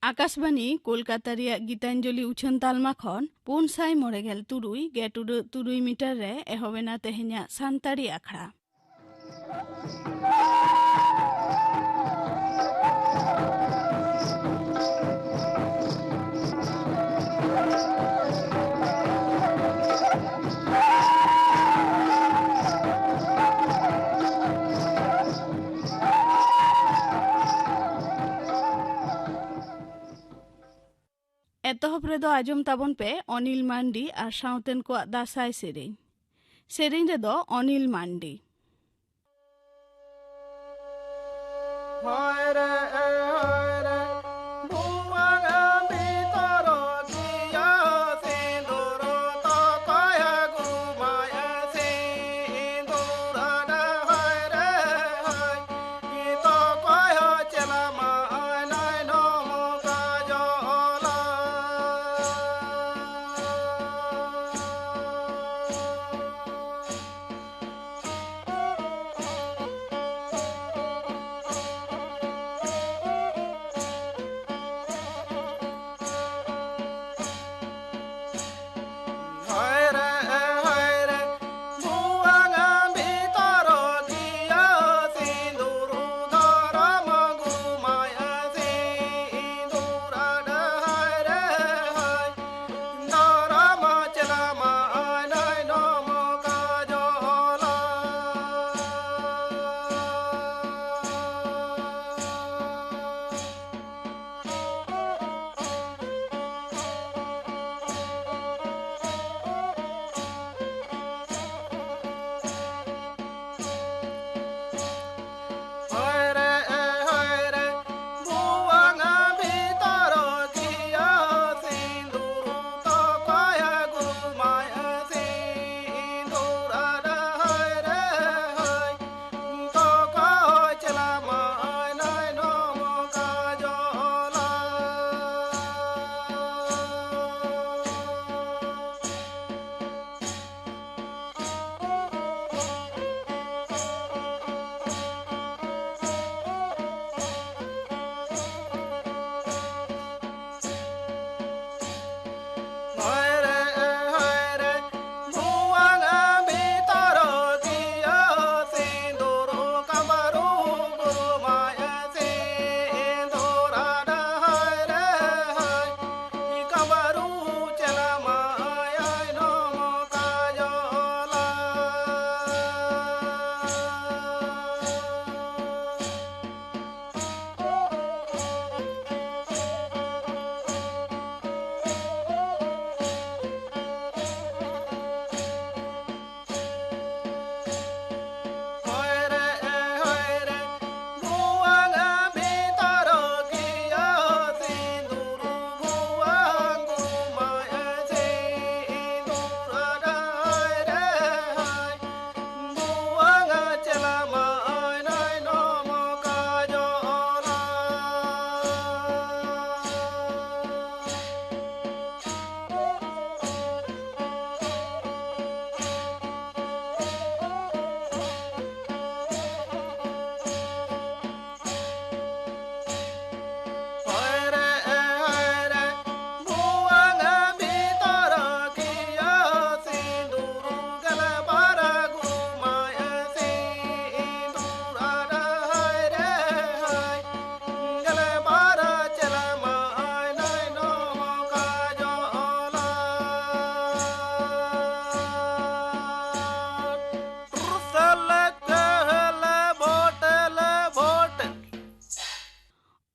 आकाशवाणी कोलकाता गीतांजलि उछन तालमा खन 493 गे मीटर रे एहोबेना तेहेन्या सानताड़ी आखड़ा। एतहब रेदो आजम ताबन पे अनिल मांडी और साउतेन को दासाई सेरें रेदो अनिल मांडी।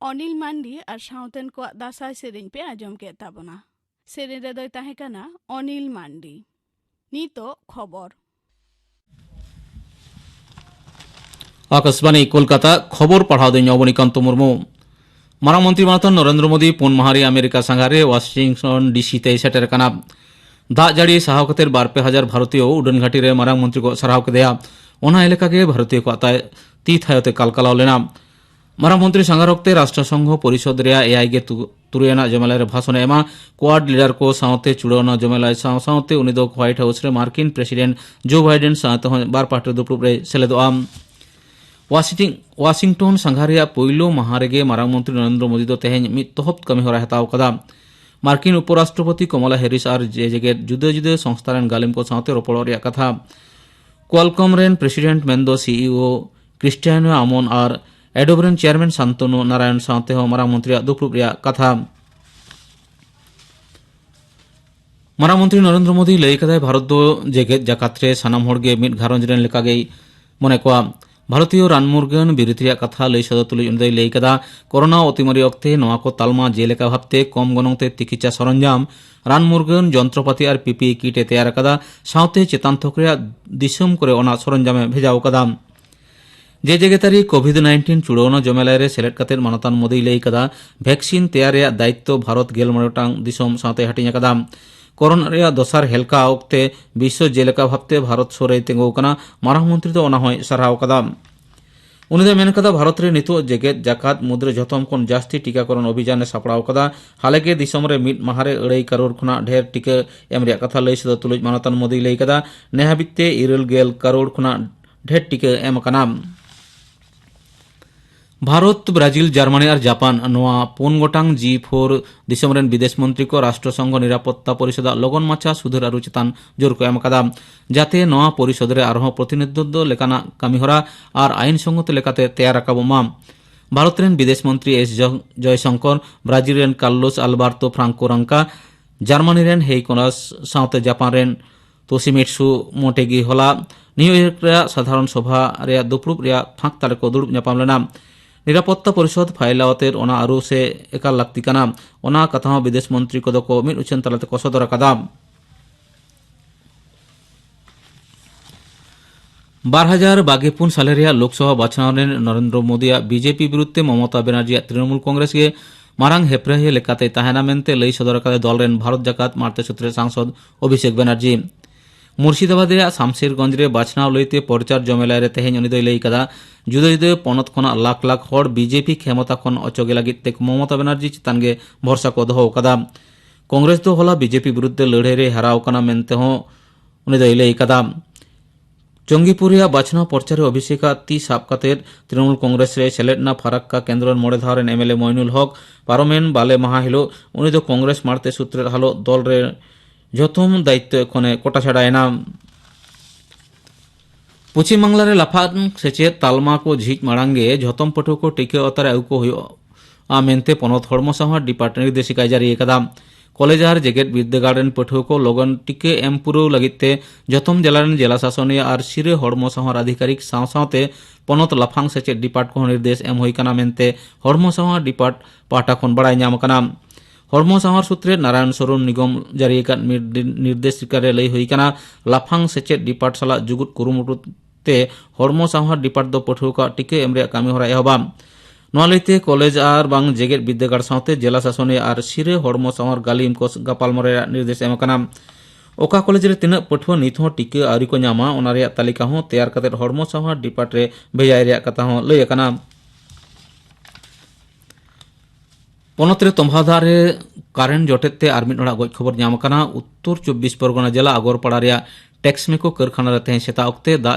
अनिल मांडी और साउतेन को दासाई सेरें पे आजम के ताबना सेरें रेदोय ताहेकाना अनिल मांडी नीतो खबर आकाशवाणी कोलकाता खबर पढ़ाओ दिन अवनीकांत मुर्मू मारांग मंत्री मानतन नरेंद्र मोदी 4 माहारी अमेरिका संघारे वाशिंगटन डीसी ते सेटेर काना दाग जाड़ी साहाव खातिर 12,000 भारतीय उड़ान घाटी रे मारांग मंत्री को सराव केदेया ओना एलेका के भारतीय को ती थायोते कालकालाव लेना ᱢᱟᱨᱟᱝ ᱢᱚᱱᱛᱨᱤ ᱥᱟᱸᱜᱷᱟᱨ ᱚᱠᱛᱮ ᱨᱟᱥᱴᱨᱚᱥᱚᱝঘ ᱯᱚᱨᱤषᱚᱫ ᱨᱮᱭᱟᱜ 9 ᱜᱮ ᱛᱩᱨᱩᱭ ᱟᱱᱟᱜ ᱡᱚᱢᱮᱞᱟᱭ ᱨᱮ ᱵᱷᱟষᱚᱱᱮ ᱮᱢᱟ ᱠᱳᱣᱟᱰ ᱞᱤᱰᱟᱨ ᱠᱚ ᱥᱟᱶᱛᱮ ᱪᱩᱲᱟᱹᱣᱱᱟ ᱡᱚᱢᱮᱞᱟᱭ ᱥᱟᱶᱛᱮ ᱩᱱᱤ ᱫᱚ ᱦᱳᱣᱟइट ᱦᱟउस ᱨᱮ ᱢᱟর্কিন প্রেসিডেন্ট ᱡᱳ ᱵᱟᱭᱰᱮᱱ ᱥᱟᱶᱛᱮ ᱦᱚᱸ ᱵᱟᱨ ᱯᱟᱦᱴᱟ ᱫᱩᱯᱲᱩᱵ ᱨᱮ ᱥᱮᱞᱮᱫᱚᱜᱼᱟ। ওয়াশিংটন ᱥᱟᱸᱜᱷᱟᱨ ᱨᱮᱭᱟᱜ ᱯᱳᱭᱞᱳ ᱢᱟᱦᱟ ᱨᱮᱜᱮ ᱢᱟᱨᱟᱝ ᱢᱚᱱᱛᱨᱤ ᱱᱚᱨᱮন্দ্র ᱢᱳᱫᱤ ᱫᱚ ᱛᱮᱦᱮᱧ ᱢᱤᱫ ᱛᱚᱦᱚᱵ ᱠᱟᱹᱢᱤ ᱦᱚᱨᱟᱭ ᱦᱟᱛᱟᱣ ᱟᱠᱟᱫᱟ। ᱢᱟর্কিন উপরাষ্ট্রপতি কমলা হ্যারিস আর জেগেত জুᱫᱟᱹ ᱡᱩᱫᱟᱹ ᱥᱚᱝᱥᱛᱷᱟ ᱨᱮᱱ ᱜᱟᱹᱞᱤᱢ ᱠᱚ ᱥᱟᱶᱛᱮ ᱨᱚᱯᱚᱲᱚᱜ ᱨᱮᱭᱟᱜ ᱠᱟᱛᱷᱟ। কোয়ালকম ᱨᱮᱱ প্রেসিডেন্ট ᱢᱮᱱᱫᱚ সিইও ᱠᱨᱤᱥᱴᱤᱭᱟᱱᱳ আমন আর এডোব ᱨᱮᱱ চেয়ারম্যান শান্তনু নারায়ণ ᱥᱟᱶᱛᱮ ᱦᱚᱸ ᱢᱟᱨᱟᱝ ᱢᱚᱱᱛᱨᱤᱭᱟᱜ ᱫᱩᱯᱲᱩᱵ ᱨᱮᱭᱟᱜ ᱠᱟᱛᱷᱟ। ᱢᱟᱨᱟᱝ ᱢᱚᱱᱛᱨᱤ ᱱᱚᱨᱮন্দ্র ᱢᱳᱫᱤ ᱞᱟᱹᱭ ᱠᱟᱫᱟᱭ ᱵᱷᱟᱨᱚᱛ ᱫᱚ ᱡᱮᱜᱮᱫ ᱡᱟᱠᱟᱛ ᱨᱮ ᱥᱟᱱᱟᱢ ᱦᱚᱲᱜᱮ ᱢᱤᱫ ᱜᱷᱟᱨᱚᱸᱡᱽ ᱨᱮᱱ ᱞᱮᱠᱟᱜᱮᱭ ᱢᱚᱱᱮ ᱠᱚᱣᱟ। ভারতীয় রান মুরগান বিরতি ᱨᱮᱭᱟᱜ ᱠᱟᱛᱷᱟ ᱞᱟᱹᱭ ᱥᱚᱫᱚᱨ ᱛᱩᱞᱩᱡ ᱩᱱᱤ ᱫᱚᱭ ᱞᱟᱹᱭ ᱠᱟᱫᱟ ᱠᱳᱨᱳᱱᱟ ᱚᱛᱤᱢᱟᱨᱤ ᱚᱠᱛᱮ ᱱᱚᱣᱟ ᱠᱚ ᱛᱟᱞᱢᱟ ᱡᱮᱞᱮᱠᱟ ᱵᱷᱟᱵᱛᱮ ᱠᱚᱢ ᱜᱚᱱᱚᱝ ᱛᱮ ᱛᱤᱠᱤᱪᱪᱷᱟ ᱥᱚᱨᱚᱧᱡᱟᱢ ᱨᱟᱱ ᱢᱩᱨᱜᱟᱹᱱ যন্ত্রপাতি আর পিপিই কিট এ তৈরি আকাদা সাথে চেতন থক ᱨᱮᱭᱟᱜ দিশম করে ওনা সরঞ্জামে ভেজাও কাদা। যে জেগেতারি কোভিড-19 চুড়াᱣᱱᱟ জমেলায় রে সিলেক্ট কাতের মানতান মোদি ᱞᱟᱹᱭ ᱠᱟᱫᱟ ভ্যাকসিন ᱛᱮᱭᱟᱨ ᱨᱮᱭᱟᱜ ᱫᱟᱭᱤᱛᱛᱚ ᱵᱷᱟᱨᱚᱛ 11 ᱜᱚᱴᱟᱝ ᱫᱤᱥᱚᱢ ᱥᱟᱶᱛᱮ ᱦᱟᱹᱴᱤᱧ ᱟᱠᱟᱫᱟ। করোনা ᱨᱮᱭᱟᱜ ᱫᱚᱥᱟᱨ ᱦᱮᱞᱠᱟ ᱚᱠᱛᱮ ᱵᱤᱥᱥᱚ ᱡᱮᱞᱮᱠᱟ ᱵᱷᱟᱵᱛᱮ ᱵᱷᱟᱨᱚᱛ ᱥᱳᱨᱮ ᱛᱮᱸᱜᱳ ᱟᱠᱟᱱᱟ ᱢᱟᱨᱟᱝ ᱢᱚᱱᱛᱨᱤ ᱫᱚ ᱚᱱᱟ ᱦᱚᱸᱭ ᱥᱟᱨᱦᱟᱣ ᱠᱟᱫᱟ। उनी दो मेन कदा भारत रे नितो जेगेत जाकात मुद्रे जतम कोन जास्ती टीकाकरण अभियान सापड़ाव कदा हाले के दिसम रे मिड माहारे 2.5 करोड़ खुना ढेर टीका एम रे कथा लई सद तुलुज मानतन मोदी लई कदा नेहाबिते 2.5 करोड़ खुना ढेर टीका एम कना। भारत ब्राजिल জার্মানি আর জাপান নোয়া 5 গোটাং G4 দিসম রেন বিদেশ মন্ত্রী কো রাষ্ট্রসংঘ নিরাপত্তা পরিষদ লগন মাচা সুধর আরু চিতান জোর কো এম কাদা যাতে নোয়া পরিষদ রে আরহ প্রতিনিধিত্ব লেকানা কামিহরা আর আইন সঙ্গত লেকাতে তৈয়ার রাখাবো মা। ভারত রেন বিদেশ মন্ত্রী এস জয়শঙ্কর ব্রাজিল রেন কার্লোস আলবার্তো ফ্রাঙ্কো রাঙ্কা জার্মানি রেন হেইকোনাস সাউতে জাপান রেন তোশিমিটসু মোটেগি হলা নিউইয়র্ক রে সাধারণ সভা রে দুপুরুপ রে ফাঁক তালে কো দুড়ুব ᱧᱟᱯᱟᱢ লেনা। নিরাপত্তা পরিষদ ফাইলাওয়াতের ওনা আরু সে একাল লাক্তি কানা ওনা কথা বিদেশ মন্ত্রী কদ কো মিট উচ্ছেন তালাতে কসদর কাদা। 2022 সালে রিয়া লোকসভা বাছনাও রেন নরেন্দ্র মোদি বিজেপি বিরুদ্ধে মমতা ব্যানার্জি তৃণমূল কংগ্রেস কে মারাং হেপ্রাহে লেকাতে তাহেনা মেনতে লই সদর কাদে দল রেন ভারত জাকাত মারতে সূত্রে সাংসদ অভিষেক ব্যানার্জি। মুর্শিদাবাদ রে শামশেরগঞ্জ রে বাছনাও লইতে পরচার জমেলায় রে তেহেñ উনি দই লই কাদা জুদা জুদা পনত খনা লাখ লাখ হড় বিজেপি ক্ষমতা খন অচগে লাগিত তে মমতা ব্যানার্জি চিতানগে ভরসা কো দহ কাদা। কংগ্রেস দো হলা বিজেপি বিরুদ্ধে লড়াই রে হারাও কানা মেনতে হ উনি দই লই কাদা। জঙ্গিপুরিয়া বাছনা পরচারে অভিষেকা তি সাব কাতের তৃণমূল কংগ্রেস রে সেলেটনা ফারাক্কা কেন্দ্রের মোড়ে ধারেন এমএলএ মইনুল হক পারমেন বালে মাহা হিলো উনি তো কংগ্রেস মারতে সূত্রের হালো দল রে যতম দায়িত্ব এখনে কোটা ছাড়ায় না। পশ্চিম বাংলার লাফাং সেচেদ তালমা কো ঝিজ মারাঙ্গে ঝতম পঠো কো টিকে অতারে আউকো হুয়া মেনতে পনত হড়ম সাহার ডিপার্টমেন্ট নির্দেশিকায় জারি কাদা। কলেজ আর জেগেট বিদ্যাগার্ডেন পঠো কো লগন টিকে এম পুরো লাগিতে যতম জেলারেন জেলা শাসনীয় আর সিরে হড়ম সাহার আধিকারিক সাও সাওতে পনত লাফাং সেচেদ ডিপার্ট কো নির্দেশ এম হই কানা মেনতে হড়ম সাহার ডিপার্ট পাটা খন বাড়াই ñam কানা। হড়ম সাহার সূত্রে নারায়ণ সরুন নিগম জারি কান নির্দেশিকারে লই হই কানা লাফাং সেচেদ ডিপার্ট সালা জুগুত কুরুমুটুতে হড়ম সাহার ডিপার্ট দো পঠো কা টিকে এম রে কামি হরা এহবা। নোয়ালিতে কলেজ আর বাং জেগেট বিদ্যাগার সাথে জেলা শাসনে আর সিরে হড়ম সাহার গালিম কো গাপালমরে নির্দেশ এম কানা। ওকা কলেজ রে তিনা পঠো নিত হো টিকে আরি কো ñama ওনা রে তালিকা হো তৈয়ার কাতে হড়ম সাহার ডিপার্ট রে ভেজাই রে কথা হো লই কানা। পনতরে তম্ভাধারে কারেন্ট জটেতে আর মিট হড়া গজ খবর ñam কানা। উত্তর 24 পরগনা জেলা আগরপাড়া রে টেক্সমেকো কারখানা রে তেহেñ সেতা অক্তে দা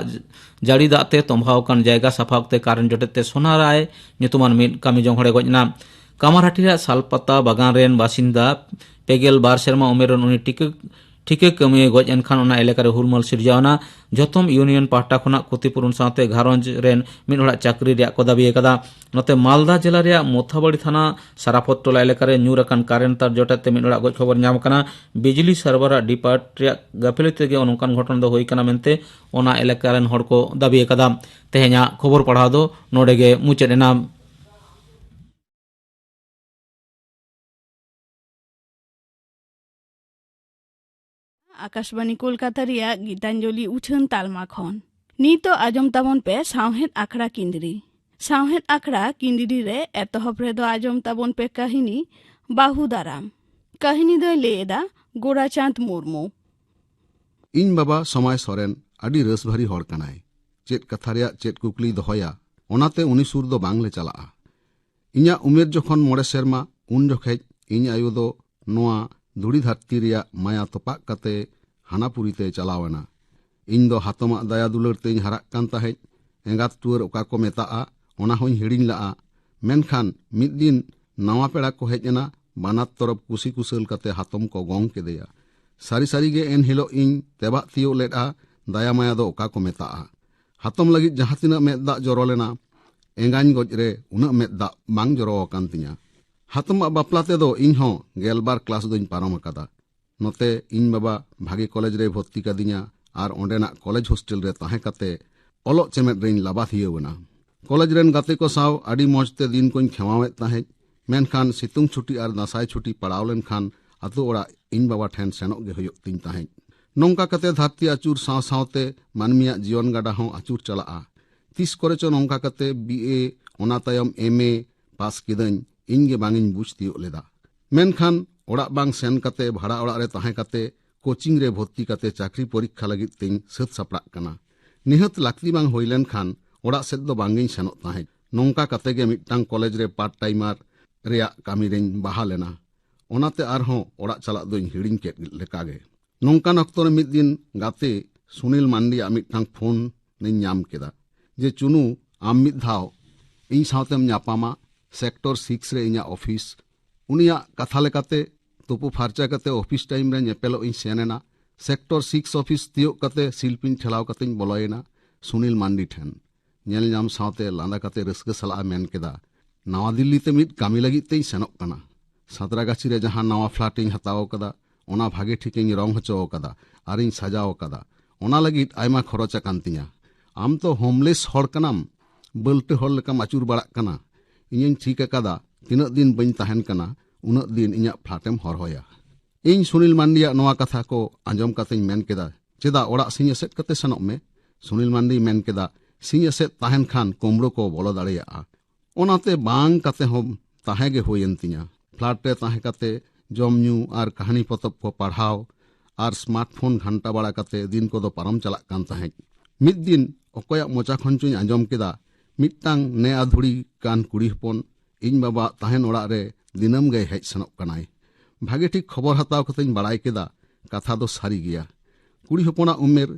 জাড়ি দাতে তম্ভাওকান জায়গা সাফা অক্তে কারেন্ট জটেতে সোনারায় নিতুমান মিট কামি জং হড়ে গজনা। কামারহাটি রে সালপাতা বাগান রেন বাসিন্দা পেগেল 12 সেরমা উমেরন উনি ঠিকে কামিয়ে গজ এনখান ওনা এলাকারে হুলমল সিরজাওনা যতম ইউনিয়ন পাহটা খনা ক্ষতিপূরণ সাথে ঘারঞ্জ রেন মিট হড়া চাকরি রে কো দাবি কাদা। নতে মালদা জেলা রে মোথাবাড়ি থানা সারাফতটোলা এলাকারে নিউরাকান কারেন্ট তার জটাতে মিট হড়া গজ খবর ñam কানা। বিজলি সার্ভার ডিপার্ট রে গাফিলতি গে অনকান ঘটনা দো হই কানা মেনতে ওনা এলাকারেন হড় কো দাবি কাদা। তেহেña খবর পড়াও দো নোডেগে মুচেদ এনা। আকাশবাণী কলকাতা রিয়া গীতাঞ্জলি উছন তালমা খন নিতো আজম তাবন পে সাওহেদ আখড়া কিন্দ্রি। সাওহেদ আখড়া কিন্দ্রি রে এতহব রে দো আজম তাবন পে কাহিনী বাহু দারাম কাহিনী দয় লেদা গোড়াচাঁদ মুর্মু। ᱤᱧ ᱵᱟᱵᱟ ᱥᱚᱢᱟᱭ ᱥᱚᱨᱮᱱ ᱟᱹᱰᱤ ᱨᱟᱹᱥᱵᱷᱟᱹᱨᱤ ᱦᱚᱲ ᱠᱟᱱᱟᱭ। ᱪᱮᱫ ᱠᱟᱛᱷᱟ ᱨᱮᱭᱟᱜ ᱪᱮᱫ ᱠᱩᱠᱞᱤ ᱫᱚᱦᱚᱭᱟ ᱚᱱᱟᱛᱮ ᱩᱱᱤ ᱥᱩᱨ ᱫᱚ ᱵᱟᱝᱞᱮ ᱪᱟᱞᱟᱜᱼᱟ। इन्या उमेर जखन 9 सेरमा उन जखेज इन आयु दो नोआ धुड़ी धरती रिया माया तोपा कते हानापुरीते चलावना। इन दो हातमा दया दुलर तेñ हाराक कान ताहेज एंगात टुअर ओका को मेताआ ओना होñ हिड़िñ लाआ। मेनखान मिद दिन नावा पेड़ा को हेज एना बानार तरफ कुसी कुसल कते हातम को गong केदेया। सारी सारी गे एन हिलो इन तेबा तियो लेडा दया माया दो ओका को मेताआ। हातम लगित जहां तिना मेद दाग जरो लेना एंगाñ गज रे उना मेद दाग बांग जरो कान तिñा। हातम बापला तेदो इन हो 12 क्लास दोñ पारम अकादा। नोते इन बाबा भागे कॉलेज रे भर्ती कादिñा आर ओंडेना कॉलेज हॉस्टेल रे ताहें कते ओलोग चेमेट रेñ लाबाथ हियवना। कॉलेज रेन गाते को साव आडी मौजते दिन कोñ खेवावेत ताहें। मेनखान सितुंग छुट्टी आर दासाय छुट्टी पड़ाव लेनखान आतु ओड़ा इन बाबा ठेन सेनोग गे हुयुग तिñ ताहें। नोंका कते धरती आचुर साव सावते मानमिया जीवन गाडा हों आचुर चलाआ। तीस करे चो नोंका कते BA ओना तायम MA पास किदኝ इन गे बांगिñ बुझ तियो लेदा। मेनखान ओड़ा बांग सेन कते भाड़ा ओड़ा रे ताहें कते कोचिंग रे भर्ती कते चाकरी परीक्षा लगित तिñ सत सापड़ाग कना। निहत लाक्ति बांग होय लेनखान ओड़ा सेद दो बांगिñ सेनोग ताहें। नोंका कते गे मिदटांग कॉलेज रे पार्ट टाइमर रेया कामी रेñ बाहा लेना। ओनाते आरहों ओड़ा चलाग दोñ हिड़िñ केद लेकागे। नोंकान अक्तो रे मिद दिन गाते सुनील मांडिया मिदटांग फोन नेñ ᱧᱟᱢ केदा जे चुनू आम मिद धाव इन सावतेम ᱧᱟᱯᱟᱢᱟ सेक्टर 6 रे इᱧᱟ ऑफिस। उनिया कथा लेकाते तुपु फार्चा कते ऑफिस टाइम रे ñेपेलो इन सेनेना। सेक्टर 6 ऑफिस तियो कते सिल्पिन ठेलाव कतेñ बोलोयना सुनील मांडी ठेन। ñेल ᱧᱟᱢ सावते लांदा कते रस्का सला मेन केदा नवा दिल्ली ते मिद कामी लगित तेñ सेनोग कना। सातरागाछी रे जहां नवा फ्लैट इन हताव कदा ओना भागे ठिकिñ रंग हचो कदा आरिñ सजाव कदा। ओना लगित आयमा खरच आकान तिñा। आम तो होमलेस हर कनाम बलटे हर लेकाम आचुर बाड़ाग कना। इᱧ ठीक अकादा तिनाग दिन बñ ताहेन कना उनाग दिन इᱧाग फ्लैटेम हरहोया। इन सुनील मांडिया नवा कथा को आंजम कतेñ मेन केदा चेदा ओड़ा सिñ एसेद कते सेनोग मे। सुनील मांडी मेन केदा सिñ एसेद ताहेन खान कोमड़ो को बोलो दाड़ेयाआ। ओनाते बांग कते होम ताहें गे होयेन तिñा। फ्लैट रे ताहें कते जम ᱧᱩ आर कहानी पतब को पढ़ाव आर स्मार्टफोन घंटा बाड़ा कते दिन को दो पारम चलाग कान ताहें। मिद दिन अकोया मोचा खन चुñ आंजम केदा मिदटांग ने आधुड़ी कान कुड़ी हपन इन बाबा ताहेन ओड़ा रे दिनम गे हेज सेनोग कनाय। भागे ठीक खबर हताव कतेñ बाड़ाय केदा कथा दो सारी गिया। कुड़ी हपना उमेर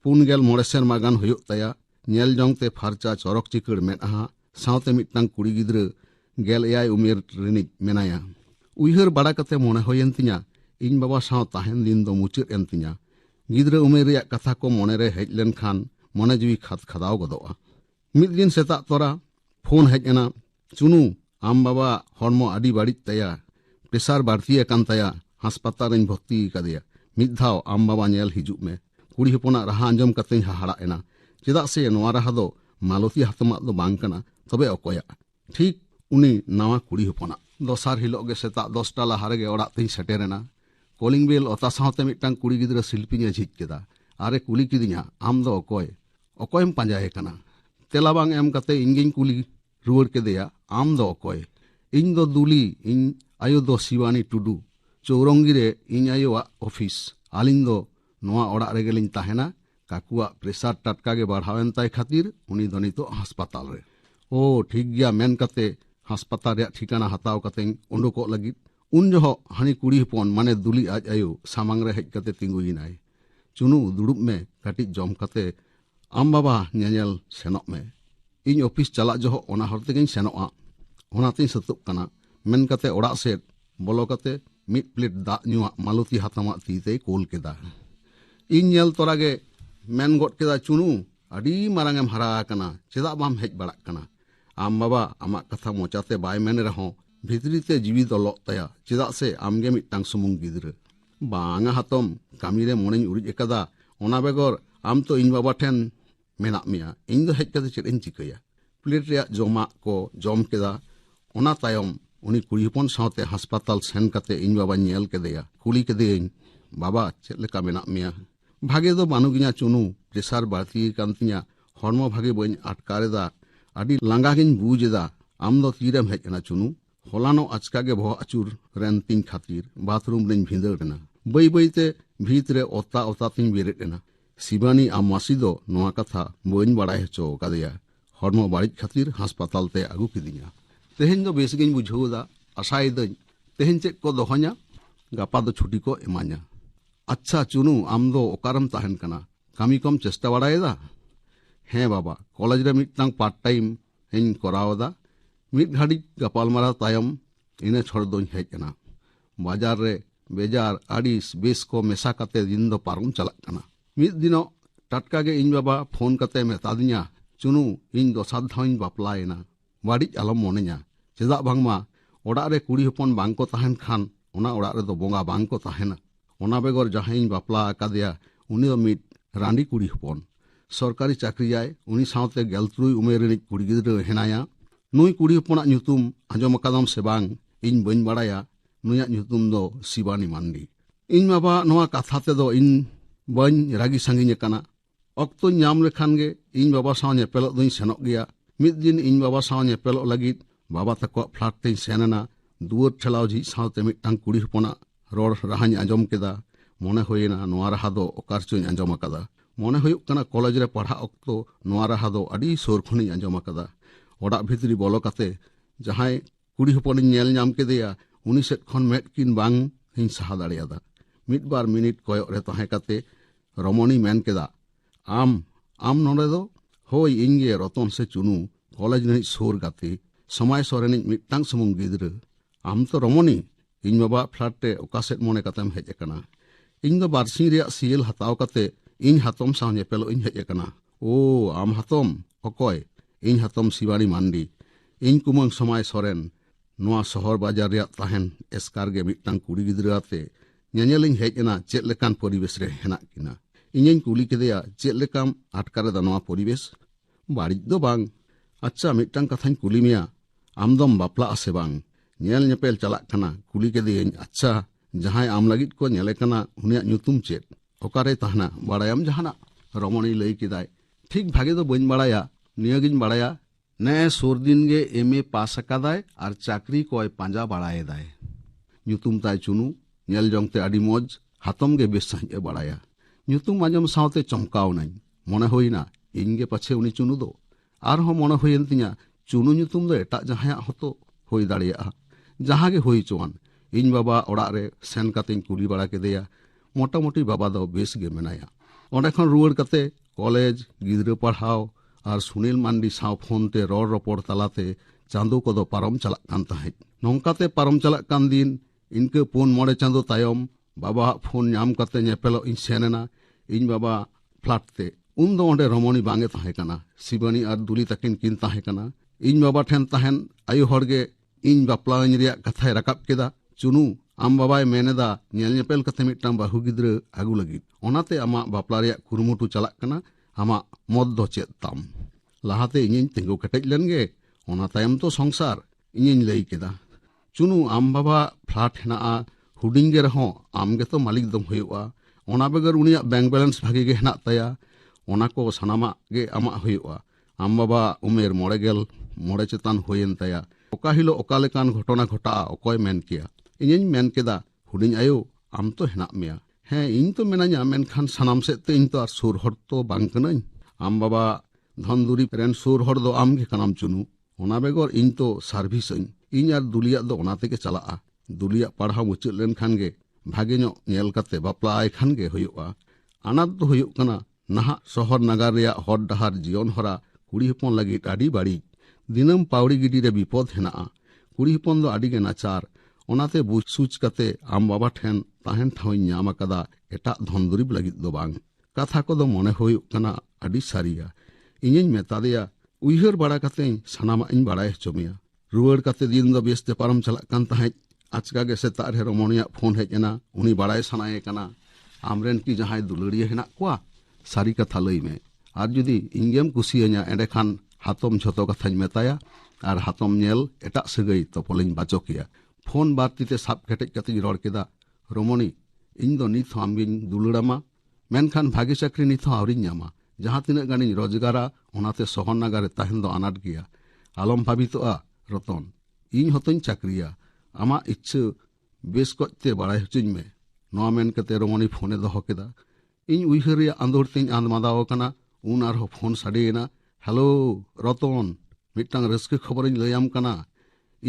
49 सेरमा गान हुयुग ताया। ñेल जंगते फारचा चरक चिकड़ मेदहा सावते मिदटांग कुड़ी गिद्रा 11 उमेर रिनिज मेनाया। उइहर बाड़ा कते मोने होयेन तिñा इन बाबा साव ताहेन दिन दो मुचाद एन तिñा। गिद्रा उमेर रेया कथा को मोने रे हेज लेनखान मोने जीवी खाद खदाव गदोआ। मिद दिन सेताग तोरा फोन हेज एना चुनू आम बाबा हड़मो आडी बाड़िज ताया प्रेसार बाड़ती आकान ताया हासपाताल रेñ भर्ती कादेया। मिद धाव आम बाबा ñेल हिजुग मे। कुड़ी हपना राहा आंजम कतेñ हाहाड़ा एना चेदाग से नोआ राहा दो मालती हातमाग दो बांग कना तबे अकोया ठीक उनी नावा कुड़ी हपना। दोसार हिलोग गे सेताग 10टा लाहा रेगे ओड़ाग तेñ सेटेरेना। कॉलिंग बेल अता सावते मिदटांग कुड़ी गिद्रा शिल्पीñe झिज केदा आरे कुली किदिñा आम दो अकोयम पांजाए कना। तेला बांग एम कते इñgeñ कुली रुवाड़ केदेया आम दो अकोय। इन दो दुली इन आयो दो शिवानी टुडू चौरंगी रे इन आयोआ ऑफिस। आलिñ दो नोआ ओड़ाग रेगेलिñ ताहेना। काकुआ प्रेसार टटका गे बढ़ावेन ताय खातिर उनी दो नितो हासपाताल रे। ओ ठीक गया मेन कते हासपाताल रे ठिकाना हताव कतेñ उंडुकोग लगित उन जहो हानी कुड़ी हपन माने दुली आज आयो सामांग रे हेज कते तिंगुइनाय। चुनू दुड़ुब मे काटिज जम कते आम बाबा ñeñel सेनोग मे। इन ऑफिस चलाग जहो ओना हर तेगेñ सेनोआ ओनातेñ सतुग कना मेन कते ओड़ाग सेद बोलो कते मिद प्लेट दाग ᱧᱩᱣᱟᱜ मालती हातमाग तीते कोल केदा। इन ñेल तोरागे मेन गड केदा चुनू आडी मारांगेम हारा आकाना चेदाग बाम हेज बाड़ाग कना। आम बाबा आमाग कथा मोचाते बाय मेन रहों भितरीते जीवी दलोग ताया चेदाग से आमगे मिदटांग सुमुंग गिद्रा। बांगा हातम कामी रे मोनेñ उरिज एकादा ओना बेगर आम तो इन बाबा ठेन मेनाग मेया इन दो हेज कते चेद इन चिकाया। प्लेट रेया जमाग को जम केदा ओना तायम उनी कुड़ी हपन सावते हासपाताल सेन कते इन बाबा ñेल केदेया। कुली केदेयाñ बाबा चेद लेका मेनाग मेया। भागे दो बानुगिña चुनू प्रेसार बाड़ती कान तिñा हड़मो भागे बñ आटकारेदा आडी लांगागिñ बुझेदा। आम दो तीरेम हेज एना चुनू। हलानो आचकागे बह आचुर रेन तिñ खातिर बाथरूम रेñ भिंदाड़ेना। बई बईते भीत रे ओता ओता तिñ बेरेद एना। शिवानी आम मासी दो नोआ कथा बñ बाड़ाय हचो कादेया। हड़मो बाड़िज खातिर हासपाताल ते आगु किदिña। तेहेन दो बेस गिन बुझावदा आशाय दई तेहेन चेक को दोहanya गापा दो छुट्टी को एमाnya। अच्छा चुनू आम दो ओकारम ताहन कना कामी कम चेष्टा बाड़ायदा? हें बाबा कॉलेज रे मिटटांग पार्ट टाइम हेन करावदा मिट घाड़ी गापालमाराव तायम इने छोड़ दोኝ हेज कना बाजार रे बेजार आड़िस बेस को मेसा कते दिन दो पारम चलक कना। मिद दिनो टटका गे इन बाबा फोन कते मेतादिया चुनू इन दो साधावኝ बापलायना बाड़िज आलम मोने냐 चेदा बांगमा ओड़ा रे कुड़ी हपन बांग को ताहन खान ओना ओड़ा रे दो बोंगा बांग को ताहेना ओना बेगर जहां बापला आकादेया उनी दो मिट रांडी कुड़ी हपन सरकारी चाकरियाय उनी सावते 13 उमेर रिनिज कुड़ी गिद्रा हेनाया नुई कुड़ी हपना ᱧᱩᱛᱩᱢ आंजम अकादम से बांग इन बइन बाड़ाया नुया ᱧᱩᱛᱩᱢ दो शिवानी मांडी। इन बाबा नोआ कथा ते दो इन बइन रागी सांगिñ कना अक्तो ᱧᱟᱢ लेखान गे इन बाबा साव ñेपेलोग दोኝ सेनोग गिया। मिद दिन इन बाबा साव ñेपेलोग लागिद बाबा तको फ्लैट तेñ सेनना दुआर ठेलाव झिज सावते मिटटांग कुड़ी हपना रोड राहाñ आंजम केदा मने होयना नोआ राहा दो ओकारचोñ आंजम अकादा मने हुयुग कना कॉलेज रे पढ़ा अक्तो नोआ राहा दो अडी सोर खनिñ आंजम अकादा। ओड़ा भितरी बोलो कते जहां कुड़ी हपनिñ नेल ᱧᱟᱢ केदेया उनी सेट खन मेट किन बांग हिñ सहा दाड़ेयादा। मिद बार मिनिट कयक रे ताहें कते रमणी मेन केदा आम नोडे दो होय इन गे रतन से चुनू कॉलेज रिनिज सोर गाते समय सोरेनिñ मिटटांग सुमुंग गिद्रा आम तो रमणी इन बाबा फ्लैट रे ओका सेट मने कतेम हेज अकना। इन दो बारसिं रिया सीएल हताव कते इन हातम साव ñेपेलोग इन हेज अकना। ओ आम हातम अकय इन हातम शिवानी मांडी इन कुमंग समय सोरेन नोआ शहर बाजार रिया ताहेन एस्कार गे मिटटांग कुड़ी गिद्रा आते ñeñeliñ हेज एना चेद लेकान परिवेश रे हेनाक किना। इñiñ कुली केदेया चेद लेकाम आटकारे दा नोआ परिवेश बाड़िज दो बांग। अच्छा मिटटांग कथाñ कुली मिया आम दम बापला आसे बांग ñेल ñेपेल चलाक कना कुली केदेयिñ अच्छा जहां आम लागिद को ñेले कना उनिया ᱧᱩᱛᱩᱢ चेद ओकारे ताहना बाड़ायाम जहाना रमणी लई केदाय ठीक भागे दो बइन बाड़ाया नियागिñ बाड़ाया ने सोर दिन गे एमए पास अकादाय आर चाकरी कोय पांजा बाड़ायदाय ᱧᱩᱛᱩᱢ ताय चुनू ñेल जंगते आडी मौज हातम गे बेस साहिं ए बाड़ाया ᱧᱩᱛᱩᱢ आंजम सावते चमकाव नाñ मने होइना इन गे पछे उनी चुनू दो आर हो मने होयेन तिñा चुनू ᱧᱩᱛᱩᱢ दो एटा जहां हतो होय दाड़ेया जहां गे होय चोवान। इन बाबा ओड़ा रे सेन कतेñ कुली बाड़ा केदेया मोटामुटी बाबा दो बेस गे मेनाया। ओंडे खन रुवाड़ कते कॉलेज गिद्रा पढ़ाव आर सुनील मांडी साव फोन ते रोड रोपड़ तालाते चांदो कोदो पारम चलाक कान ताहें। नोंकाते पारम चलाक कान दिन इनके 4-5 चांदो तायम बाबा फोन ᱧᱟᱢ कते ñेपेलोग इन सेनना इन बाबा फ्लैट ते उन दो ओंडे रमणी बांगे ताहें कना शिवानी आर दुली तकिन किन ताहें कना। इन बाबा ठेन ताहेन आयु हर गे इन बापलाñ रिया कथाय राकाब केदा चुनू आम बाबाय मेनेदा ñेल ñेपेल कते मिटटांग बाहु गिद्रा आगु लागिद ओनाते आमा बापला रिया कुरुमुटु चलाक कना आमा मद दो चेद ताम लाहाते इñiñ तिंगु केटेज लेन गे ओना तायम तो संसार इñiñ लई केदा। चुनू आम बाबा फ्लैट हेनाआ हुडिंग गे रहो आम गे तो मालिक दम हुयुआ ओना बेगर उनिया बैंक बैलेंस भागे गे हेना ताया ओना को सनामा गे आमा हुयुआ। आम बाबा उमेर 9 चेतान होयेन ताया ओका हिलो ओका लेकान घटना घटा अकय मेन किया इñiñ मेन केदा हुडिंग आयो आम तो हेनाक मेया हें इन तो मेनाña मेनखान सानाम सेद ते इन तो आर सुर हर तो बांग कनाñ। आम बाबा धन दुरिब रेन सुर हर दो आम गे कनाम चुनू ओना बेगर इन तो सार्भिसñ इन आर दुलिया दो ओना तेगे चलाआ दुलिया पढ़ाव मुचाद लेन खान गे भागे ᱧᱚᱜ ñेल कते बापला आय खान गे हुयुआ। आनात दो हुयुग कना नाहा शहर नगर रिया हर डहार जीवन हरा कुड़ी हपन लागिद आडी बाड़िज दिनम पावड़ी गिडी रे विपद हेनाआ कुड़ी हपन दो आडी गे नाचार ओनाते बुझ सुच कते आम बाबा ठेन ताहेन ठावइñ ᱧᱟᱢ अकादा एटा धन दुरिब लागिद दो बांग। कथा को दो मने हुयुग कना आडी सारिया इñiñ मेतादेया उइहर बाड़ा कतेñ सानामाñ बाड़ाय हचोमिया। रुवाड़ कते दिन दो बेसते पारम चलाक कान ताहें आचका गे सेता रे रमणिया फोन हेज एना उनी बाड़ाय सानाये कना आमरेन की जहां दुलड़िया हेना कोआ सारी कथा लई में are जुदी इñगेम कुसियाña एंडे Khan हातम झतो कथाñ मेताया are हातम ñेल Etah सगई तोपलिñ बाचोकिया। Phone बारतीते साब केटेज कतेñ रोड़ केदा रमणी इन दो नित हो आमगिñ दुलड़ामा मेनखान भागी चाकरी नित हो आवरिñ ᱧᱟᱢᱟ जहां तिना गानिñ रोजगारा ओनाते शहर नगर रे ताहेन दो आनाट गिया आलम भाबितोआ रतन इन हतोñ चाकरिया आमा इच्छा बेस कते बाड़ाय हचुñ में नोआ मेन कते रमणी फोने दोहो केदा। इन उइहर रिया आंदोर तेñ आंद मादाव कना उन आरहो फोन साडेना हेलो रतन मिटटांग रस्के खबरिñ लैयाम कना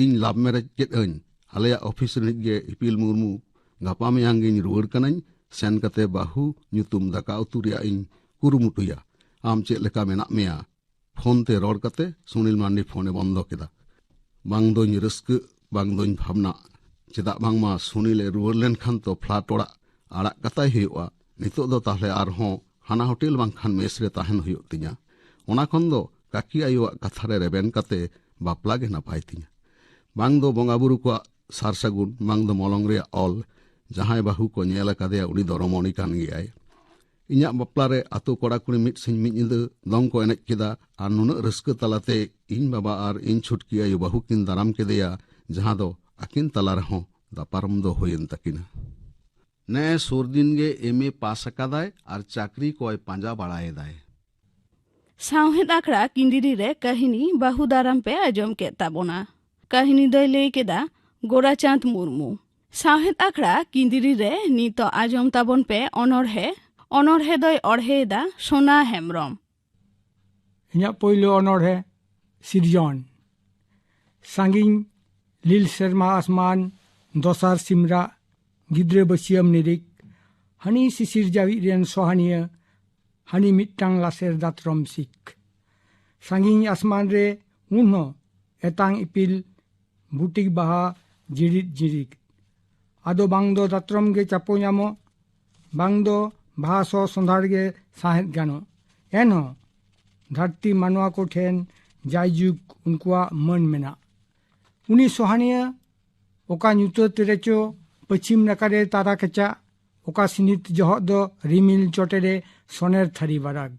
ᱤᱧ ᱞᱟᱵᱷ ᱢᱮᱨᱮᱡ ᱠᱮᱫ ᱟᱹᱧ ᱟᱞᱮᱭᱟᱜ ᱚᱯᱷᱤᱥ ᱨᱤᱱᱤᱡ ᱜᱮ ᱤᱯᱤᱞ ᱢᱩᱨᱢᱩ ᱜᱟᱯᱟ ᱢᱮᱭᱟᱝ ᱜᱤᱧ ᱨᱩᱣᱟᱹᱲ ᱠᱟᱱᱟᱧ ᱥᱮᱱ ᱠᱟᱛᱮ ᱵᱟᱹᱦᱩ ᱧᱩᱛᱩᱢ ᱫᱟᱠᱟ ᱩᱛᱩ ᱨᱮᱭᱟᱜ ᱤᱧ ᱠᱩᱨᱩᱢᱩᱴᱩᱭᱟ ᱟᱢ ᱪᱮᱫ ᱞᱮᱠᱟ ᱢᱮᱱᱟᱜ ᱢᱮᱭᱟ ᱯᱷᱳᱱ te ᱨᱚᱲ ᱠᱟᱛᱮ ᱥᱩᱱᱤᱞ ᱢᱟᱱᱰᱤ ᱯᱷᱳᱱᱮ ᱵᱚᱱᱫᱚ ᱠᱮᱫᱟ ᱵᱟᱝ ᱫᱚᱧ ᱨᱟᱹᱥᱠᱟᱹ ᱵᱟᱝ ᱫᱚᱧ ᱵᱷᱟᱵᱱᱟ ᱪᱮᱫᱟᱜ ᱵᱟᱝᱢᱟ ᱥᱩᱱᱤᱞᱮ ᱨᱩᱣᱟᱹᱲ ᱞᱮᱱᱠᱷᱟᱱ ᱛᱚ ᱯᱷᱞᱟᱴ ᱚᱲᱟᱜ ᱟᱲᱟᱜ ᱠᱟᱛᱟᱭ ᱦᱩᱭᱩᱜᱼᱟ ᱱᱤᱛᱚᱜ ᱫᱚ ᱛᱟᱦᱞᱮ ᱟᱨᱦᱚᱸ ᱦᱟᱱᱟ ᱦᱳᱴᱮᱞ ᱵᱟᱝᱠᱷᱟᱱ ᱢᱮᱥ ᱨᱮ ᱛᱟᱦᱮᱱ ᱦᱩᱭᱩᱜ ᱛᱤᱧᱟ ᱚᱱᱟ ᱠᱷᱚᱱ ᱫᱚ ᱠᱟᱠᱤ ᱟᱭᱳᱣᱟᱜ ᱠᱟᱛᱷᱟ ᱨᱮ ᱨᱮᱵᱮᱱ ᱠᱟᱛᱮ ᱵᱟᱯᱞᱟ ᱜᱮ ᱱᱟᱯᱟᱭ ᱛᱤᱧᱟ ᱵᱟᱝ ᱫᱚ ᱵᱚᱸᱜᱟ ᱵᱩᱨᱩ ᱠᱚᱣᱟᱜ ᱥᱟᱨ ᱥᱟᱹᱜᱩᱱ ᱵᱟᱝ ᱫᱚ ᱢᱚᱞᱚᱝ ᱨᱮᱭᱟᱜ ᱚᱞ ᱡᱟᱦᱟᱸᱭ ᱵᱟᱹᱦᱩ ko ᱧᱮᱞ ᱟᱠᱟᱫᱮᱭᱟ ᱩᱱᱤ ᱫᱚ ᱨᱚᱢᱚᱱᱤ ᱠᱟᱱ ᱜᱮᱭᱟᱭ ᱤᱧᱟᱹᱜ ᱵᱟᱯᱞᱟ ᱨᱮ ᱟᱛᱳ ᱠᱚᱲᱟ ᱠᱩᱲᱤ ᱢᱤᱫ ᱥᱤᱧ ᱢᱤᱫ ᱧᱤᱫᱟᱹ ᱫᱚᱝ ᱠᱚ ᱮᱱᱮᱡ ᱠᱮᱫᱟ ᱟᱨ ᱱᱩᱱᱟᱹᱜ ᱨᱟᱹᱥᱠᱟᱹ ᱛᱟᱞᱟᱛᱮ ᱤᱧ ᱵᱟᱵᱟ ᱟᱨ ᱤᱧ ᱪᱷᱩᱴᱠᱤ ᱟᱭᱳ ᱵᱟᱹᱦᱩ ᱠᱤᱱ ᱫᱟᱨᱟᱢ ᱠᱮᱫᱮᱭᱟ ᱡᱟᱦᱟᱸ ᱫᱚ ᱟᱹᱠᱤᱱ ᱛᱟᱞᱟ ᱨᱮᱦᱚᱸ ᱫᱟᱯᱟᱨᱚᱢ ᱫᱚ ᱦᱩᱭᱮᱱ ᱛᱟᱹᱠᱤᱱᱟ ᱱᱮ ᱥᱩᱨ ᱫᱤᱱ ᱜᱮ ᱮᱢ.ᱮ. ᱯᱟᱥ ᱟᱠᱟᱫᱟᱭ ᱟᱨ ᱪᱟᱹᱠᱨᱤ ᱠᱚᱭ ᱯᱟᱸᱡᱟ ᱵᱟᱲᱟᱭᱮᱫᱟᱭ ᱥᱟᱶᱦᱮᱫ ᱟᱠᱷᱲᱟ ᱠᱤᱸᱫᱤᱨᱤ ᱨᱮ ᱠᱟᱹᱦᱱᱤ ᱵᱟᱹᱦᱩ ᱫᱟᱨᱟᱢ ᱯᱮ ᱟᱸᱡᱚᱢ ᱠᱮᱫ ᱛᱟᱵᱚᱱᱟ ᱠᱟᱹᱦᱱᱤ ᱫᱚᱭ ᱞᱟᱹᱭ ᱠᱮᱫᱟ ᱜᱳᱨᱟᱪᱟᱸᱫᱽ ᱢᱩᱨᱢᱩ ᱥᱟᱶᱦᱮᱫ ᱟᱠᱷᱲᱟ ᱠᱤᱸᱫᱤᱨᱤ ᱨᱮ ᱱᱤᱛᱚᱜ ᱟᱸᱡᱚᱢ ᱛᱟᱵᱚᱱ ᱯᱮ ᱚᱱᱚᱬᱦᱮ ᱫᱚᱭ ᱚᱬᱦᱮᱭᱮᱫᱟ ᱥᱳᱱᱟ ᱦᱮᱢᱵᱨᱚᱢ ᱤᱧᱟᱹᱜ ᱯᱳᱭᱞᱳ ᱚᱱᱚᱬᱦᱮ ᱥᱤᱨᱡᱚᱱ ᱥᱟᱺᱜᱤᱧ ᱞᱤᱞ ᱥᱮᱨᱢᱟ ᱟᱥᱢᱟᱱ ᱫᱚᱥᱟᱨ ᱥᱤᱢᱨᱟᱜ ᱜᱤᱫᱽᱨᱟᱹ ᱵᱟᱹᱥᱭᱟᱹᱢ ᱱᱤᱨᱤᱠ ᱦᱟᱹᱱᱤ ᱥᱤᱥᱤᱨ ᱡᱟᱹᱣᱤᱡ ᱨᱮᱱ ᱥᱚᱦᱟᱱᱤᱭᱟᱹ ᱦᱟᱹᱱᱤ ᱢᱤᱫᱴᱟᱝ ᱞᱟᱥᱮᱨ ᱫᱟᱛᱨᱚᱢ ᱥᱤᱠ ᱥᱟᱺᱜᱤᱧ ᱟᱥᱢᱟᱱ ᱨᱮ ᱩᱱᱦᱚᱸ ᱮᱛᱟᱝ ᱤᱯᱤᱞ ᱵᱩᱴᱤᱠ ᱵᱟᱦᱟ ᱡᱤᱲᱤᱫ ᱡᱤᱲᱤᱫ ᱟᱫᱚ ᱵᱟᱝ ᱫᱚ ᱫᱟᱛᱨᱚᱢ ᱜᱮ ᱪᱟᱯᱚ ᱧᱟᱢᱚᱜ ᱵᱟᱝ ᱫᱚ ᱵᱟᱦᱟ ᱥᱚ ᱥᱚᱸᱫᱷᱟᱲ ᱜᱮ ᱥᱟᱸᱦᱮᱫ ᱜᱟᱱᱚᱜ ᱮᱱᱦᱚᱸ ᱫᱷᱟᱹᱨᱛᱤ ᱢᱟᱱᱣᱟ ᱠᱚᱴᱷᱮᱱ ᱡᱟᱭᱡᱩᱜᱽ ᱩᱱᱠᱩᱣᱟᱜ ᱢᱟᱹᱱ ᱢᱮᱱᱟᱜ ᱩᱱᱤ ᱥᱚᱦᱟᱱᱤᱭᱟᱹ ᱚᱠᱟ ᱧᱩᱛᱟᱹᱛ ᱨᱮᱪᱚ ᱯᱚᱪᱷᱤᱢ ᱱᱟᱠᱟᱨᱮ ᱛᱟᱨᱟ ᱠᱮᱪᱟᱜ ᱚᱠᱟ ᱥᱤᱱᱤᱛ ᱡᱚᱦᱚᱜ ᱫᱚ ᱨᱤᱢᱤᱞ ᱪᱚᱴᱮᱨᱮ ᱥᱚᱱᱮᱨ ᱛᱷᱟᱹᱨᱤ ᱵᱟᱨᱟᱜ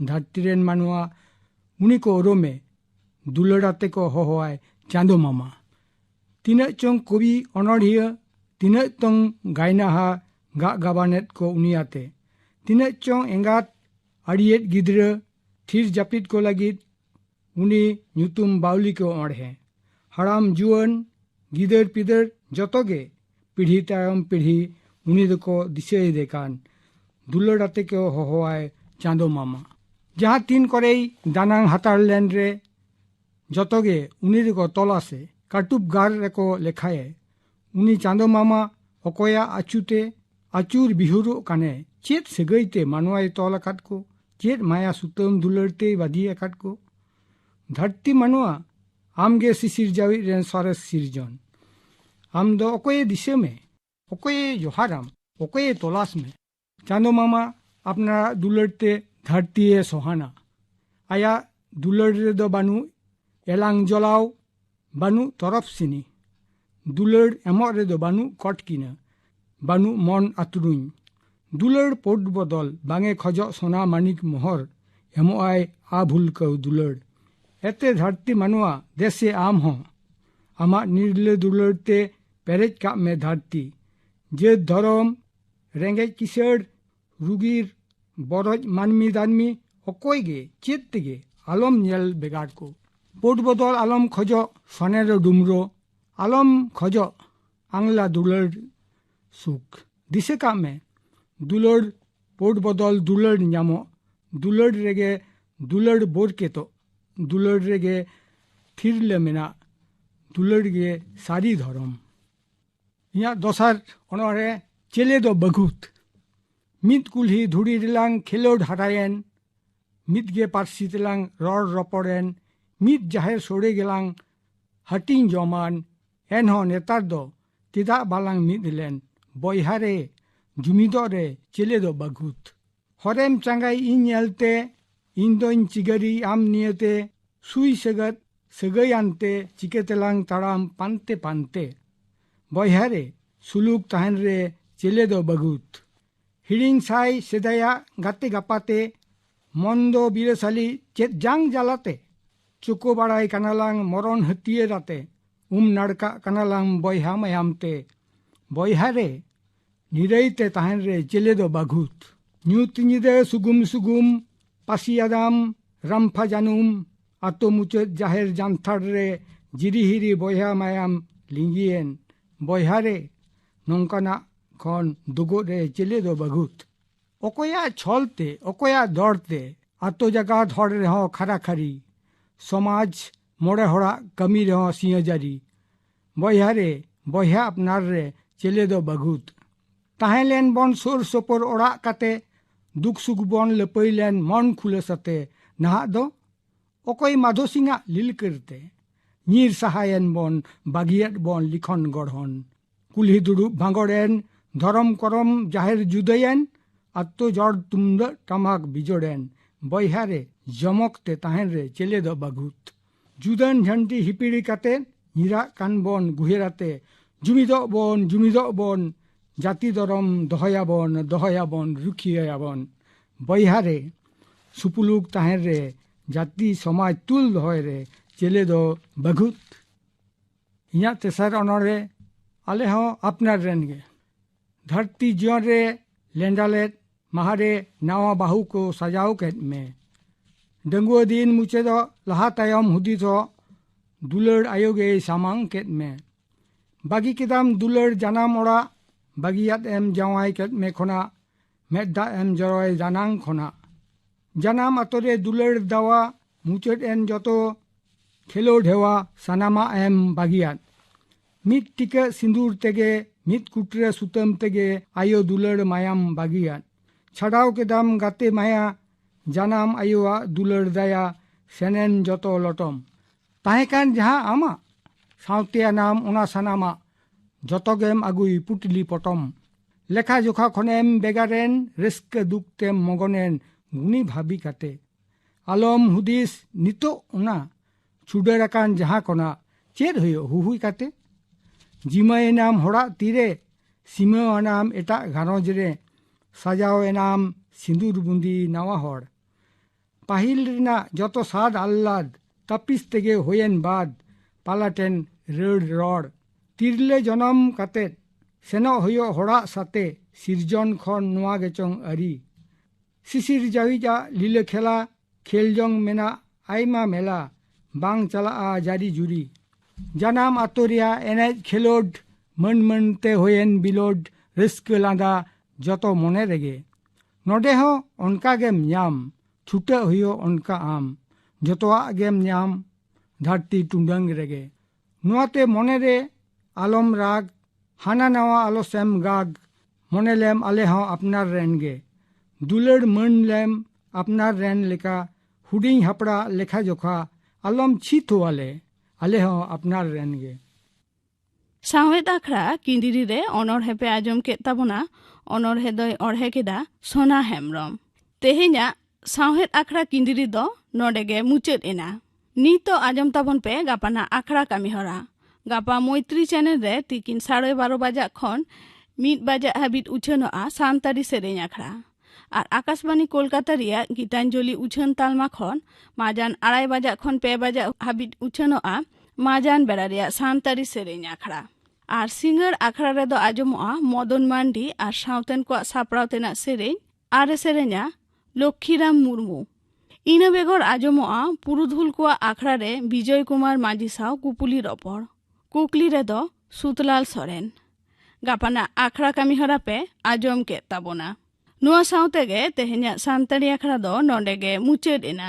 ᱫᱷᱟᱹᱨᱛᱤ ᱨᱮᱱ ᱢᱟᱱᱣᱟ ᱩᱱᱤ ᱠᱚ ᱩᱨᱩᱢᱮ ᱫᱩᱞᱟᱹᱲᱟᱛᱮ ᱠᱚ ᱦᱚᱦᱚᱣᱟᱭ ᱪᱟᱸᱫᱳ ᱢᱟᱢᱟ ᱛᱤᱱᱟᱹᱜ ᱪᱚᱝ ᱠᱚᱵᱤ ᱚᱱᱚᱬᱦᱤᱭᱟᱹ ᱛᱤᱱᱟᱹᱜ ᱪᱚᱝ ᱜᱟᱭᱱᱟᱦᱟ ᱜᱟᱜ ᱜᱟᱵᱟᱱᱮᱫ ᱠᱚ ᱩᱱᱤᱭᱟᱛᱮ ᱛᱤᱱᱟᱹᱜ ᱪᱚᱝ ᱮᱸᱜᱟᱛ ᱟᱲᱤᱭᱮᱫ ᱜᱤᱫᱽᱨᱟᱹ ᱛᱷᱤᱨ ᱡᱟᱹᱯᱤᱫ ᱠᱚ ᱞᱟᱹᱜᱤᱫ ᱩᱱᱤ ᱧᱩᱛᱩᱢ ᱵᱟᱣᱞᱤ ᱠᱚ ᱚᱬᱦᱮ ᱦᱟᱲᱟᱢ ᱡᱩᱣᱟᱹᱱ ᱜᱤᱫᱟᱹᱨ ᱯᱤᱫᱟᱹᱨ ᱡᱚᱛᱚ ᱜᱮ ᱯᱤᱲᱦᱤ ᱛᱟᱭᱚᱢ ᱯᱤᱲᱦᱤ ᱩᱱᱤ ᱫᱚᱠᱚ ᱫᱤᱥᱟᱹᱭᱮᱫᱮ ᱠᱟᱱ ᱫᱩᱞᱟᱹᱲ ᱟᱛᱮ ᱠᱚ ᱦᱚᱦᱚᱣᱟᱭ ᱪᱟᱸᱫᱳ ᱢᱟᱢᱟ ᱡᱟᱦᱟᱸ ᱛᱤᱱ ᱠᱚᱨᱮᱭ ᱫᱟᱱᱟᱝ ᱦᱟᱛᱟᱲ ᱞᱮᱱ ᱨᱮ ᱡᱚᱛᱚ ᱜᱮ ᱩᱱᱤ ᱫᱚᱠᱚ ᱛᱚᱞᱟᱥᱮ ᱠᱟᱹᱴᱩᱵ ᱜᱟᱨ ᱨᱮᱠᱚ ᱞᱮᱠᱷᱟᱭᱮ ᱩᱱᱤ ᱪᱟᱸᱫᱳ ᱢᱟᱢᱟ ᱚᱠᱚᱭᱟᱜ ᱟᱹᱪᱩᱛᱮ ᱟᱹᱪᱩᱨ ᱵᱤᱦᱩᱨᱚᱜ ᱠᱟᱱᱮ ᱪᱮᱫ ᱥᱟᱹᱜᱟᱹᱭᱛᱮ ᱢᱟᱱᱣᱟᱭ ᱛᱚᱞ ᱟᱠᱟᱫ ᱠᱚ ᱪᱮᱫ ᱢᱟᱭᱟ ᱥᱩᱛᱟᱹᱢ ᱫᱩᱞᱟᱹᱲ ᱛᱮᱭ ᱵᱟᱹᱫᱷᱤ ᱟᱠᱟᱫ ᱠᱚ ᱫᱷᱟᱹᱨᱛᱤ ᱢᱟᱱᱣᱟ ᱟᱢᱜᱮ ᱥᱤᱥᱤᱨ ᱡᱟᱹᱣᱤᱡ ᱨᱮᱱ ᱥᱚᱨᱮᱥ ᱥᱤᱨᱡᱚᱱ ᱟᱢ ᱫᱚ ᱚᱠᱚᱭᱮ ᱫᱤᱥᱟᱹ ᱢᱮ ᱚᱠᱚᱭᱮ ᱡᱚᱦᱟᱨᱟᱢ ᱚᱠᱚᱭᱮ ᱛᱚᱞᱟᱥ ᱢᱮ ᱪᱟᱸᱫᱳ ᱢᱟᱢᱟ ᱟᱯᱱᱟᱨᱟᱜ ᱫᱩᱞᱟᱹᱲ te ᱫᱷᱟᱹᱨᱛᱤᱭᱮ ᱥᱚᱦᱟᱱᱟ ᱟᱭᱟᱜ ᱫᱩᱞᱟᱹᱲ ᱨᱮᱫᱚ ᱵᱟᱹᱱᱩᱜ ᱮᱞᱟᱝ ᱡᱚᱞᱟᱣ ᱵᱟᱹᱱᱩᱜ ᱛᱚᱨᱚᱯ ᱥᱤᱱᱤ ᱫᱩᱞᱟᱹᱲ ᱮᱢᱚᱜ ᱨᱮᱫᱚ ᱵᱟᱹᱱᱩᱜ ᱠᱚᱴᱠᱤᱱᱟᱹ ᱵᱟᱹᱱᱩᱜ ᱢᱚᱱ ᱟᱛᱨᱩᱧ ᱫᱩᱞᱟᱹᱲ ᱯᱳᱴ ᱵᱚᱫᱚᱞ ᱵᱟᱝᱮ ᱠᱷᱚᱡᱚᱜ ᱥᱳᱱᱟ ᱢᱟᱱᱤᱠ ᱢᱚᱦᱚᱨ ᱮᱢᱚᱜᱼᱟᱭ ᱟᱵᱷᱩᱞᱠᱟᱹᱣ ᱫᱩᱞᱟᱹᱲ ᱮᱛᱮ ᱫᱷᱟᱹᱨᱛᱤ ᱢᱟᱱᱣᱟ ᱫᱮᱥᱮ ᱟᱢ ᱦᱚᱸ ᱟᱢᱟᱜ ᱱᱤᱨᱞᱟᱹ ᱫᱩᱞᱟᱹᱲ te ᱯᱮᱨᱮᱡ ᱠᱟᱜ ᱢᱮ ᱫᱷᱟᱹᱨᱛᱤ ᱡᱟᱹᱛ ᱫᱷᱚᱨᱚᱢ ᱨᱮᱸᱜᱮᱡ ᱠᱤᱥᱟᱹᱲ ᱨᱩᱜᱤᱨ ᱵᱚᱨᱚᱡ ᱢᱟᱹᱱᱢᱤ ᱫᱟᱹᱱᱢᱤ ᱚᱠᱚᱭ ᱜᱮ ᱪᱮᱫ ᱛᱮᱜᱮ ᱟᱞᱚᱢ ᱧᱮᱞ ᱵᱮᱜᱟᱲ ᱠᱚ ᱯᱳᱴ ᱵᱚᱫᱚᱞ ᱟᱞᱚᱢ ᱠᱷᱚᱡᱚᱜ ᱥᱚᱱᱮᱨ ᱰᱩᱢᱨᱳ ᱟᱞᱚᱢ ᱠᱷᱚᱡᱚᱜ ᱟᱝᱞᱟ ᱫᱩᱞᱟᱹᱲ ᱥᱩᱠ ᱫᱤᱥᱟᱹ ᱠᱟᱜ ᱢᱮ ᱫᱩᱞᱟᱹᱲ ᱯᱳᱴ ᱵᱚᱫᱚᱞ ᱫᱩᱞᱟᱹᱲ ᱧᱟᱢᱚᱜ ᱫᱩᱞᱟᱹᱲ ᱨᱮᱜᱮ ᱫᱩᱞᱟᱹᱲ ᱵᱳᱨᱠᱮᱛᱚᱜ ᱫᱩᱞᱟᱹᱲ ᱨᱮᱜᱮ ᱛᱷᱤᱨᱞᱟᱹ ᱢᱮᱱᱟᱜ ᱫᱩᱞᱟᱹᱲ ᱜᱮ ᱥᱟᱹᱨᱤ ᱫᱷᱚᱨᱚᱢ ᱤᱧᱟᱹᱜ ᱫᱚᱥᱟᱨ ᱚᱱᱚᱬᱦᱮ ᱪᱮᱞᱮ ᱫᱚ ᱵᱟᱹᱜᱷᱩᱛ ᱢᱤᱫ ᱠᱩᱞᱦᱤ ᱫᱷᱩᱲᱤ ᱨᱮᱞᱟᱝ ᱠᱷᱮᱞᱳᱰ ᱦᱟᱨᱟᱭᱮᱱ ᱢᱤᱫᱜᱮ ᱯᱟᱹᱨᱥᱤ ᱛᱮᱞᱟᱝ ᱨᱚᱲ ᱨᱚᱯᱚᱲᱮᱱ ᱢᱤᱫ ᱡᱟᱦᱮᱨ ᱥᱳᱲᱮ ᱜᱮᱞᱟᱝ ᱦᱟᱹᱴᱤᱧ ᱡᱚᱢᱟᱱ ᱮᱱᱦᱚᱸ ᱱᱮᱛᱟᱨ ᱫᱚ ᱪᱮᱫᱟᱜ ᱵᱟᱞᱟᱝ ᱢᱤᱫ ᱞᱮᱱ ᱵᱚᱭᱦᱟ ᱨᱮ ᱡᱩᱢᱤᱫᱚᱜ ᱨᱮ ᱪᱮᱞᱮ ᱫᱚ ᱵᱟᱹᱜᱷᱩᱛ ᱦᱚᱨᱮᱢ ᱪᱟᱸᱜᱟᱭ ᱤᱧ ᱧᱮᱞᱛᱮ ᱤᱧ ᱫᱚᱧ ᱪᱤᱜᱟᱹᱨᱤ ᱟᱢ ᱱᱤᱭᱟᱹᱛᱮ ᱥᱩᱭ ᱥᱟᱹᱜᱟᱹᱫ ᱥᱟᱹᱜᱟᱹᱭᱟᱱᱛᱮ ᱪᱤᱠᱟᱹᱛᱮᱞᱟᱝ ᱛᱟᱲᱟᱢ ᱯᱟᱱᱛᱮ ᱯᱟᱱᱛᱮ ᱵᱚᱭᱦᱟ ᱨᱮ ᱥᱩᱞᱩᱠ ᱛᱟᱦᱮᱱ ᱨᱮ ᱪᱮᱞᱮ ᱫᱚ ᱵᱟᱹᱜᱷᱩᱛ ᱦᱤᱲᱤᱧ ᱥᱟᱭ ᱥᱮᱫᱟᱭᱟᱜ ᱜᱟᱛᱮ ᱜᱟᱯᱟᱛᱮ ᱢᱚᱱᱫᱚ ᱵᱤᱨᱟᱹᱥᱟᱹᱞᱤ ᱪᱮᱫ ᱡᱟᱝ ᱡᱟᱞᱟᱛᱮ ᱪᱳᱠᱳ ᱵᱟᱲᱟᱭ ᱠᱟᱱᱟᱞᱟᱝ ᱢᱚᱨᱚᱱ ᱦᱟᱹᱛᱭᱟᱹᱨ ᱟᱛᱮ ᱱᱟᱲᱠᱟᱜ ᱠᱟᱱᱟᱞᱟᱝ ᱵᱚᱭᱦᱟ ᱢᱟᱭᱟᱢ te ᱵᱚᱭᱦᱟ ᱨᱮ ᱱᱤᱨᱟᱹᱭᱛᱮ ᱛᱟᱦᱮᱱ ᱨᱮ ᱪᱮᱞᱮ ᱫᱚ ᱵᱟᱹᱜᱷᱩᱛ ᱧᱩᱛ ᱧᱤᱫᱟᱹ ᱥᱩᱜᱩᱢ ᱥᱩᱜᱩᱢ ᱯᱟᱹᱥᱤᱭᱟᱫᱟᱢ ᱨᱟᱢᱯᱷᱟ ᱡᱟᱹᱱᱩᱢ ᱟᱛᱳ ᱢᱩᱪᱟᱹᱫ ᱡᱟᱦᱮᱨ ᱡᱟᱱᱛᱷᱟᱲ ᱨᱮ ᱡᱤᱨᱤᱦᱤᱨᱤ ᱵᱚᱭᱦᱟ ᱢᱟᱭᱟᱢ ᱞᱤᱸᱜᱤᱭᱮᱱ ᱵᱚᱭᱦᱟ ᱨᱮ ᱱᱚᱝᱠᱟᱱᱟᱜ ᱠᱷᱚᱱ ᱫᱩᱜᱩᱜ ᱨᱮ ᱪᱮᱞᱮ ᱫᱚ ᱵᱟᱹᱜᱷᱩᱛ ᱚᱠᱚᱭᱟᱜ ᱪᱷᱚᱞ te ᱚᱠᱚᱭᱟᱜ ᱫᱚᱲ te ᱟᱛᱳ ᱡᱟᱜᱟᱛ ᱦᱚᱲ ᱨᱮᱦᱚᱸ ᱠᱷᱟᱨᱟ ᱠᱷᱟᱹᱨᱤ ᱥᱚᱢᱟᱡᱽ मोड़े होड़ा कमी रहो सिंह जारी बॉयहा रे बॉयहा अपनार रे चेले दो बघुत ताहे लेन बन सोर सोपर ओड़ा काते दुख सुख बन लपई लेन मन खुले सते नहा दो ओकोई माधो सिंगा लील करते नीर सहायन बन बागियत बन लिखन गढ़न कुल्ही दुड़ुब भांगड़ेन धरम करम जाहिर जुदयन अत्तो जड़ तुमद टमाक बिजोड़ेन बॉयहा रे जमकते ताहेन रे चेले दो बघुत जुदन झंटी हिपिड़ी काते नीरा कान बन गुहेराते जुमिदो बन जाति दरम दहयाबन रुखियाबन बॉयहा रे सुपुलुक ताहेन रे जाति समाज तुल दहय रे चेले दो बघुत इया तेसर अनरे आले हो अपनार रेन गे धरती जियन रे लेंडालेट महारे नावा बाहु को सजाव केत में डंगुआ दिन मुचे दो लहा तायम हुदी दो दुलड़ आयोगे सामांग केत में बागी केदाम दुलड़ जानाम ओड़ा बागियात एम जावाई केत में खोना मेदा एम जरय जानांग खोना जानाम अतरे दुलड़ दावा मुचेद एन जतो खेलोड हेवा सानामा एम बागियात मिट टिके सिंदूर तेगे मिट कुटरे सुतम तेगे आयो दुलड़ मायाम बागियात छाड़ाव केदाम गाते माया जानाम आयोआ दुलड़ दाया सेनेन जतो लटम ताहेकान जहाँ आमा सावतिया नाम ओना सानामा जतगेम आगुई पुटली पटम लेखा जोखा खनेम बेगारेन रिस्क दुखतेम मगनेन गुनी भाबी काते आलम हुदिस नितो ओना छुडराकान जहाँ कोना चेद हुयो हुहुई काते जिमाय नाम होड़ा तीरे सीमा नाम एटा घारोज रे साजाव नाम सिंदूर बुंदी नावा हड़ पाहिल रिना जतो साद आल्लाद तपिस तेगे होयेन बाद पालाटेन रड़ रड़ तिरले जनम काते सेनो होयो होड़ा साते सिरजन खन नुआ गेचों अरी सिसिर जाविजा लीले खेला खेलजों मेना आइमा मेला बांग चला जारी जुरी जानाम आतोरिया एनेज खेलोड मन मनते होयेन बिलोड रिस्क लांदा जतो मने रेगे नोडे हो उनका गेम न्याम छुटे हुयो उनका आम जतोआ गेम न्याम धरती टुंडंग रेगे नुआते मने रे आलम राग हाना नवा आलो सेम गाग मने लेम आले हो अपनार रेनगे दुलड़ मन लेम अपनार रेन लेका हुडिंग हपड़ा लेखा जोखा आलम छित वाले आले हो अपनार रेनगे सावेद आखड़ा किंदिरी रे अनरहे पे आजम के ताबोना अनरहे दय अरहे केदा सोना हेमरम तेहे냐 सावेद आखड़ा किंदिरी दो नोडेगे मुचेद एना नीतो आजम ताबन पे गापाना आखड़ा कामी हरा गापा मैत्री चैनल रे तिकिन 12:30 बजा खन 1 बजा हाबिट उछनोआ सानतारी सेरेñ आखड़ा और आकाशवाणी कोलकाता रिया गीतांजलि उछन तालमा खन माजान 2:30 बजा खन 2 बजा हाबिट उछनोआ माजान बेड़ा रिया सानतारी सेरेñ आखड़ा और सिंगर आखड़ा रे दो आजमोआ मदन मांडी और सावतेन को सापड़ावतेना सेरेñ आरे सेरेñा लक्ष्मीराम मुर्मू इना बेगर आजमोआ पुरुधुल को आखड़ा रे विजय कुमार माझी साव कुपुली रपड़ कुकली रे दो सुतलाल सोरेन गापाना आखड़ा कामी हरा पे आजम के ताबोना नुआ सावतेगे तेहेña सानतारी आखड़ा दो नोडेगे मुचेद एना।